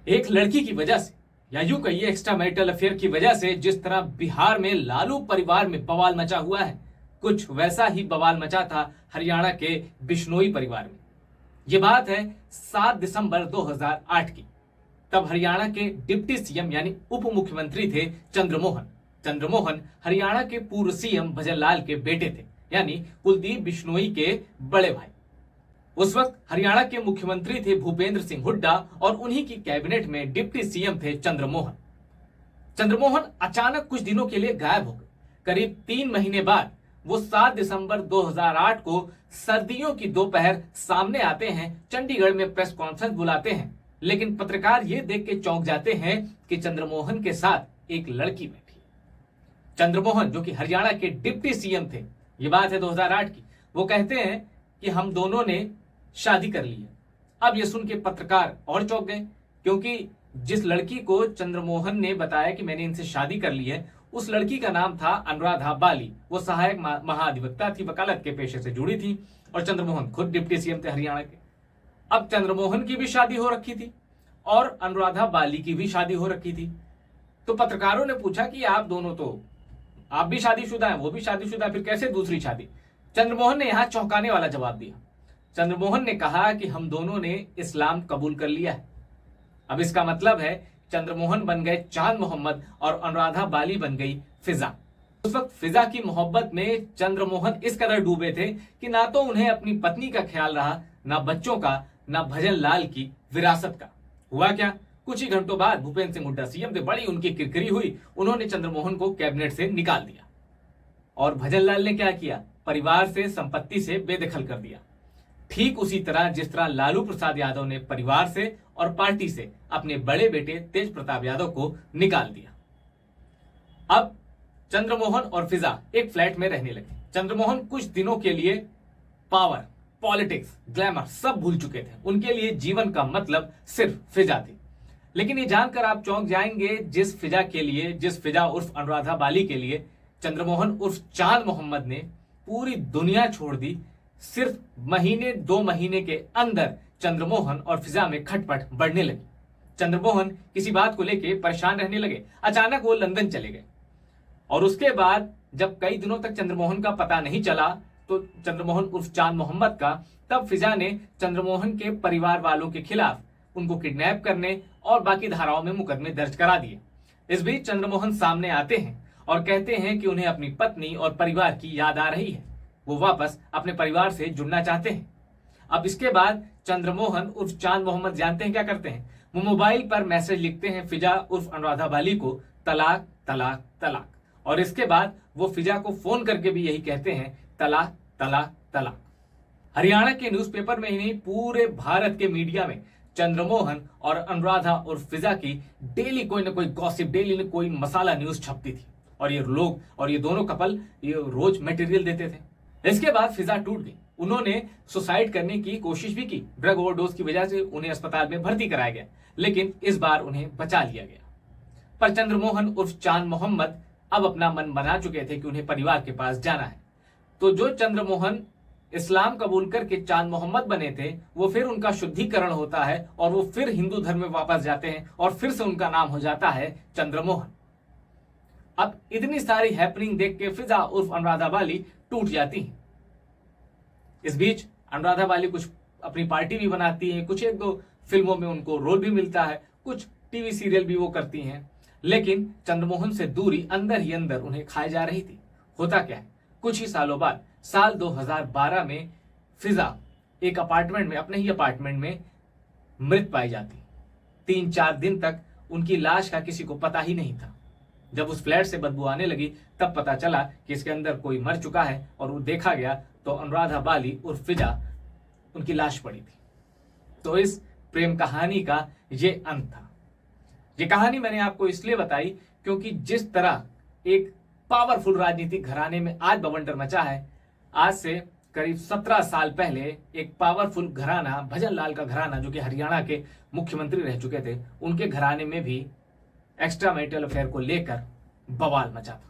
एक लड़की की वजह से, या यूं कहिए एक्स्ट्रा मैरिटल अफेयर की वजह से, जिस तरह बिहार में लालू परिवार में बवाल मचा हुआ है, कुछ वैसा ही बवाल मचा था हरियाणा के बिश्नोई परिवार में। यह बात है 7 दिसंबर 2008 की। तब हरियाणा के डिप्टी सीएम यानी उप मुख्यमंत्री थे चंद्रमोहन। चंद्रमोहन हरियाणा के पूर्व सीएम भजनलाल के बेटे थे, यानी कुलदीप बिश्नोई के बड़े भाई। उस वक्त हरियाणा के मुख्यमंत्री थे भूपेंद्र सिंह हुड्डा और उन्हीं की कैबिनेट में डिप्टी सीएम थे चंद्रमोहन। चंद्रमोहन अचानक कुछ दिनों के लिए गायब हो गए। करीब 3 महीने बाद वो 7 दिसंबर 2008 को सर्दियों की दोपहर सामने आते हैं, चंडीगढ़ में प्रेस कॉन्फ्रेंस बुलाते हैं। लेकिन पत्रकार ये देख के चौंक जाते हैं कि चंद्रमोहन के साथ एक लड़की बैठी। चंद्रमोहन जो कि हरियाणा के डिप्टी सीएम थे, ये बात है 2008 की, वो कहते हैं कि हम दोनों ने शादी कर ली है। अब ये सुन के पत्रकार और चौंक गए, क्योंकि जिस लड़की को चंद्रमोहन ने बताया कि मैंने इनसे शादी कर ली है, उस लड़की का नाम था अनुराधा बाली। वो सहायक महाधिवक्ता थी, वकालत के पेशे से जुड़ी थी, और चंद्रमोहन खुद डिप्टी सीएम थे हरियाणा के। अब चंद्रमोहन की भी शादी हो रखी थी और अनुराधा बाली की भी शादी हो रखी थी। तो पत्रकारों ने पूछा कि आप दोनों तो, आप भी शादीशुदा हैं, वो भी शादीशुदा, फिर कैसे दूसरी शादी? चंद्रमोहन ने यहां चौंकाने वाला जवाब दिया। चंद्रमोहन ने कहा कि हम दोनों ने इस्लाम कबूल कर लिया है। अब इसका मतलब है चंद्रमोहन बन गए चांद मोहम्मद और अनुराधा बाली बन गई फिजा। उस वक्त फिजा की मोहब्बत में चंद्रमोहन इस कदर डूबे थे कि ना तो उन्हें अपनी पत्नी का ख्याल रहा, ना बच्चों का, ना भजनलाल की विरासत का। हुआ क्या, कुछ ही घंटों बाद भूपेंद्र सिंह हुड्डा सीएम थे, बड़ी उनकी किरकिरी हुई। उन्होंने चंद्रमोहन को कैबिनेट से निकाल दिया। और भजनलाल ने क्या किया? परिवार से, संपत्ति से बेदखल कर दिया। ठीक उसी तरह जिस तरह लालू प्रसाद यादव ने परिवार से और पार्टी से अपने बड़े बेटे तेज प्रताप यादव को निकाल दिया। अब चंद्रमोहन और फिजा एक फ्लैट में रहने लगे। चंद्रमोहन कुछ दिनों के लिए पावर, पॉलिटिक्स, ग्लैमर सब भूल चुके थे। उनके लिए जीवन का मतलब सिर्फ फिजा थी। लेकिन ये जानकर आप चौंक जाएंगे, जिस फिजा उर्फ अनुराधा बाली के लिए चंद्रमोहन उर्फ चांद मोहम्मद ने पूरी दुनिया छोड़ दी, सिर्फ 2 महीने के अंदर चंद्रमोहन और फिजा में खटपट बढ़ने लगी। चंद्रमोहन किसी बात को लेके परेशान रहने लगे। अचानक वो लंदन चले गए और उसके बाद जब कई दिनों तक चंद्रमोहन का पता नहीं चला, तो चंद्रमोहन उर्फ चांद मोहम्मद का, तब फिजा ने चंद्रमोहन के परिवार वालों के खिलाफ उनको किडनैप करने और बाकी धाराओं में मुकदमे दर्ज करा दिए। इस बीच चंद्रमोहन सामने आते हैं और कहते हैं कि उन्हें अपनी पत्नी और परिवार की याद आ रही है, वो वापस अपने परिवार से जुड़ना चाहते हैं। अब इसके बाद चंद्रमोहन उर्फ चांद मोहम्मद जानते हैं क्या करते हैं? वो मोबाइल पर मैसेज लिखते हैं फिजा उर्फ अनुराधा बाली को, तलाक तलाक तलाक। और इसके बाद वो फिजा को फोन करके भी यही कहते हैं, तलाक तलाक तलाक। हरियाणा के न्यूज़पेपर में ही नहीं, पूरे भारत के मीडिया में चंद्रमोहन और अनुराधा और फिजा की डेली कोई ना कोई गॉसिप, डेली न कोई मसाला न्यूज छपती थी। और ये दोनों कपल ये रोज मटेरियल देते थे। इसके बाद फिजा टूट गई। उन्होंने सुसाइड करने की कोशिश भी की। ड्रग ओवरडोज की वजह से उन्हें अस्पताल में भर्ती कराया गया, लेकिन इस बार उन्हें बचा लिया गया। पर चंद्रमोहन उर्फ चांद मोहम्मद अब अपना मन बना चुके थे कि उन्हें परिवार के पास जाना है। तो जो चंद्रमोहन इस्लाम कबूल करके चांद मोहम्मद बने थे, वो फिर उनका शुद्धिकरण होता है और वो फिर हिंदू धर्म में वापस जाते हैं और फिर से उनका नाम हो जाता है चंद्रमोहन। अब इतनी सारी हैपनिंग देख के फिजा उर्फ अनुराधा बाली टूट जाती हैं। इस बीच अनुराधा बाली कुछ अपनी पार्टी भी बनाती हैं, कुछ 1-2 फिल्मों में उनको रोल भी मिलता है, कुछ टीवी सीरियल भी वो करती हैं। लेकिन चंद्रमोहन से दूरी अंदर ही अंदर उन्हें खाई जा रही थी। होता क्या है, कुछ ही सालों बाद साल 2012 में फिजा एक अपार्टमेंट में, अपने ही अपार्टमेंट में मृत पाई जाती। 3-4 दिन तक उनकी लाश का किसी को पता ही नहीं था। जब उस फ्लैट से बदबू आने लगी, तब पता चला कि इसके अंदर कोई मर चुका है और वो देखा गया तो अनुराधा बाली और फिजा उनकी लाश पड़ी थी। तो इस प्रेम कहानी का ये अंत था। ये कहानी मैंने आपको इसलिए बताई क्योंकि जिस तरह एक पावरफुल राजनीतिक घराने में आज बवंडर मचा है, आज से करीब 17 साल पहले एक पावरफुल घराना, भजनलाल का घराना, जो कि हरियाणा के मुख्यमंत्री रह चुके थे, उनके घराने में भी एक्स्ट्रा मैरिटल अफेयर को लेकर बवाल मचा था।